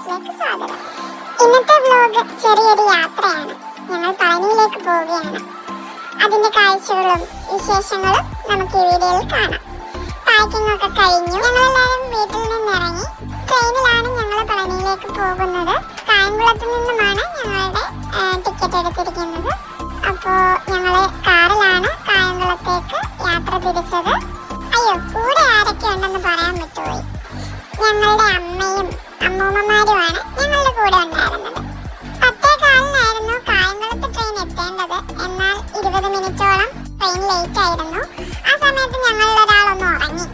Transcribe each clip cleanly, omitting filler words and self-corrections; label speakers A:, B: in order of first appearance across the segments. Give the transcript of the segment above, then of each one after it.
A: വ്ലോഗ്സിലേക്ക് സ്വാഗതം. ഇന്നത്തെ വ്ലോഗ് ചെറിയൊരു യാത്രയാണ്. ഞങ്ങൾ പളനിയിലേക്ക് പോവുകയാണ്. അതിന്റെ കാഴ്ചകളും വിശേഷങ്ങളും നമുക്ക് ഈ വീഡിയോയിൽ കാണാം. പാക്കിംഗ് ഒക്കെ കഴിഞ്ഞു. ഞങ്ങളെല്ലാവരും വീട്ടിൽ നിന്നിറങ്ങി ട്രെയിനിലാണ് ഞങ്ങൾ പളനിയിലേക്ക് പോകുന്നത്. കായംകുളത്ത് നിന്നുമാണ് ഞങ്ങളുടെ ടിക്കറ്റ് എടുത്തിരിക്കുന്നത്. അപ്പോൾ ഞങ്ങൾ കാറിലാണ് കായംകുളത്തേക്ക് യാത്ര തിരിച്ചത്. അയ്യോ, കൂടെ ആരൊക്കെ ഉണ്ടെന്ന് പറയാൻ പറ്റുപോയി. ഞങ്ങളുടെ അമ്മയും അമ്മൂമ്മമാരുമാണ് ഞങ്ങളുടെ കൂടെ ഉണ്ടായിരുന്നത്. 10:15 കായംകുളത്ത് ട്രെയിൻ എത്തേണ്ടത്. എന്നാൽ 20 മിനിറ്റോളം ട്രെയിൻ ലേറ്റ് ആയിരുന്നു. ആ സമയത്ത് ഞങ്ങളിൽ ഒരാളൊന്ന് ഉറങ്ങി.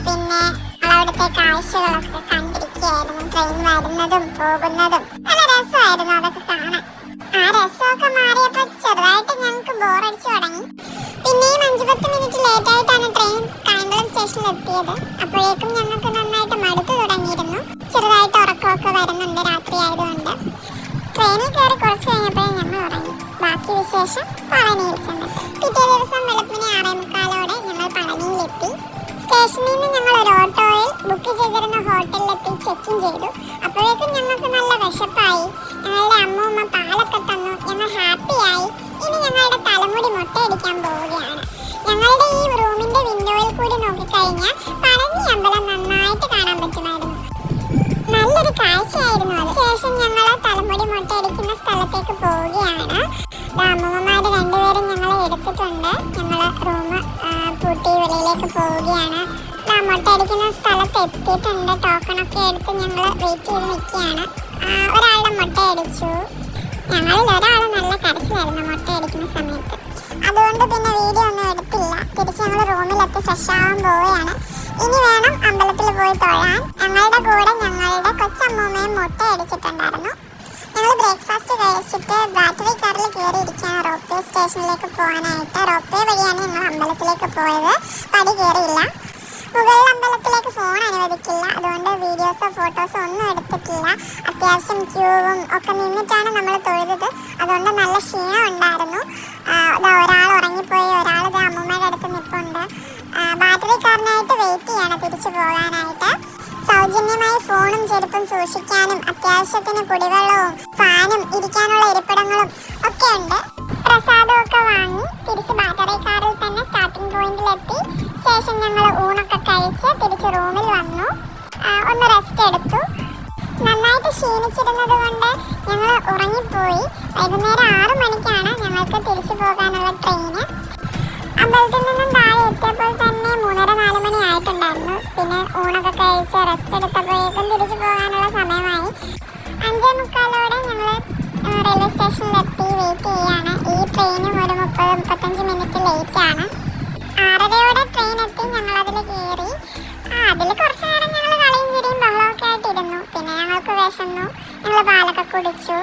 A: പിന്നെ അവിടുത്തെ കാഴ്ചകളൊക്കെ കണ്ടിരിക്കുകയായിരുന്നു. ട്രെയിൻ വരുന്നതും പോകുന്നതും നല്ല രസമായിരുന്നു അതൊക്കെ കാണാൻ. ആ രസമൊക്കെ മാറിയപ്പോൾ ചെറുതായിട്ട് ഞങ്ങൾക്ക് ബോറടിച്ചു തുടങ്ങി. പിന്നെയും 5-10 മിനിറ്റ് ലേറ്റ് ആയിട്ടാണ് ട്രെയിൻ കായംകുളം സ്റ്റേഷനിൽ എത്തിയത്. അപ്പോഴേക്കും ഞങ്ങൾക്ക് നന്നായിട്ട് മടുത്തു തുടങ്ങിയിരുന്നു. ചെറുതായിട്ട് ഉറക്കമൊക്കെ വരുന്നുണ്ട് രാത്രി ആയതുകൊണ്ട്. ട്രെയിനിൽ കയറി കുറച്ച് കഴിഞ്ഞപ്പോഴേ ഞങ്ങൾ ഉറങ്ങി. ബാക്കി വിശേഷം പളനിയിൽ ചെന്നു. പിറ്റേ ദിവസം വെളുപ്പിന് 6:45 ഞങ്ങൾ പളനിയിലെത്തി. സ്റ്റേഷനിൽ നിന്ന് ഞങ്ങൾ ഒരു ഓട്ടോയിൽ ബുക്ക് ചെയ്തിരുന്ന ഹോട്ടലിലെത്തി ചെക്ക് ഇൻ ചെയ്തു. അപ്പോഴേക്കും ഞങ്ങൾക്ക് നല്ല വിശപ്പായി. ഞങ്ങളുടെ അമ്മൂമ്മ പാലൊക്കെ തന്നു. ഞങ്ങൾ ഹാപ്പിയായി. ഇനി ഞങ്ങളുടെ തലമുടി മുട്ടയടിക്കാൻ പോവുകയാണ്. ഞങ്ങളുടെ ഈ റൂമിന്റെ വിൻഡോയിൽ കൂടി നോക്കിക്കഴിഞ്ഞാൽ പളനി അമ്പലം നന്നായിട്ട് കാണാൻ പറ്റുമായിരുന്നു. നല്ലൊരു കാഴ്ചയായിരുന്നു അത്. ശേഷം ഞങ്ങൾ തലമുടി മുട്ടയടിക്കുന്ന സ്ഥലത്തേക്ക് പോവുകയാണ്. അമ്മൂമ്മമാര് രണ്ടുപേരും ഞങ്ങളെ എടുത്തിട്ടുണ്ട്. ഞങ്ങൾ റൂം പൂട്ടി വെളിയിലേക്ക് പോവുകയാണ്. മുട്ടയടിക്കുന്ന സ്ഥലത്ത് എത്തിയിട്ടുണ്ട്. ടോക്കണൊക്കെ എടുത്ത് ഞങ്ങൾ വെയിറ്റ് ചെയ്ത് നിൽക്കുകയാണ്. ഒരാളുടെ മുട്ടയടിച്ചു. ഞങ്ങളിൽ ഒരാൾ നല്ല കരച്ചിലായിരുന്നു മുട്ടയടിക്കുന്ന സമയത്ത്. അതുകൊണ്ട് പിന്നെ വീഡിയോ ഒന്നും എടുത്തില്ല. തിരിച്ച് ഞങ്ങൾ റൂമിലെത്തി ഫ്രഷ് ആവാൻ പോവുകയാണ്. ഇനി വേണം അമ്പലത്തിൽ പോയി തൊഴാൻ. ഞങ്ങളുടെ കൂടെ ഞങ്ങളുടെ കൊച്ചമ്മൂമ്മയും മുട്ടയടിച്ചിട്ടുണ്ടായിരുന്നു. ഞങ്ങൾ ബ്രേക്ക്ഫാസ്റ്റ് കഴിച്ചിട്ട് ബാറ്ററി കാറിൽ കയറിയിരിക്കുകയാണ് റോപ്പ് വേ സ്റ്റേഷനിലേക്ക് പോകാനായിട്ട്. റോപ്പ് വേ വഴിയാണ് ഞങ്ങൾ അമ്പലത്തിലേക്ക് പോയത്. പടി കയറിയില്ല. മുകളിൽ അമ്പലത്തിലേക്ക് ഫോൺ അനുവദിക്കില്ല. അതുകൊണ്ട് വീഡിയോസോ ഫോട്ടോസോ ഒന്നും എടുത്തിട്ടില്ല. അത്യാവശ്യം ക്യൂവും ഒക്കെ നിന്നിട്ടാണ് നമ്മൾ തൊഴുതത്. അതുകൊണ്ട് നല്ല ക്ഷീണം ഉണ്ടായിരുന്നു. ഒരാൾ ഉറങ്ങിപ്പോയി, ഒരാൾ അമ്മൂമ്മയുടെ അടുത്ത് നിൽപ്പുണ്ട്. ബാറ്ററി കാറിനായിട്ട് വെയിറ്റ് ചെയ്യാണ് തിരിച്ചു പോകാനായിട്ട്. സൗജന്യമായി ഫോണും ചെരുപ്പും സൂക്ഷിക്കാനും അത്യാവശ്യത്തിന് കുടിവെള്ളവും ഫാനും ഇരിക്കാനുള്ള ഇരിപ്പിടങ്ങളും ഒക്കെ ഉണ്ട്. പ്രസാദമൊക്കെ വാങ്ങി തിരിച്ച് ബാറ്ററി കാറിൽ തന്നെ സ്റ്റാർട്ടിംഗ് പോയിന്റിലെത്തി. ശേഷം ഞങ്ങൾ ഊണൊക്കെ കഴിച്ച് തിരിച്ച് റൂമിൽ വന്നു. ഒന്ന് റെസ്റ്റ് എടുത്തു. നന്നായിട്ട് ക്ഷീണിച്ചിരുന്നത് കൊണ്ട് ഞങ്ങൾ ഉറങ്ങിപ്പോയി. വൈകുന്നേരം 6 മണിക്കാണ് ഞങ്ങൾക്ക് തിരിച്ചു പോകാനുള്ള ട്രെയിന്. അമ്പലത്തിൽ നിന്നും താഴെ എത്തിയപ്പോൾ തന്നെ 3:30-4 മണി ആയിട്ടുണ്ടായിരുന്നു. പിന്നെ ഊണൊക്കെ കഴിച്ച് റെസ്റ്റ് എടുത്തപ്പോഴേക്കും തിരിച്ചു പോകാനുള്ള സമയമായി. 5:45 ഞങ്ങൾ റെയിൽവേ സ്റ്റേഷനിലെത്തി. വെയിറ്റ് ചെയ്യാണ്. ഈ ട്രെയിനും ഒരു 30-35 മിനിറ്റ് ലേറ്റാണ്. 6:30 ട്രെയിൻ എത്തി. ഞങ്ങൾ അതിൽ കയറി. അതിൽ കുറച്ച് നേരം ഞങ്ങൾ കളിയും ചിരിയും ബഹളമൊക്കെ ആയിട്ടിരുന്നു. പിന്നെ ഞങ്ങൾക്ക് വിശന്നു. ഞങ്ങൾ പാലൊക്കെ കുടിച്ചു.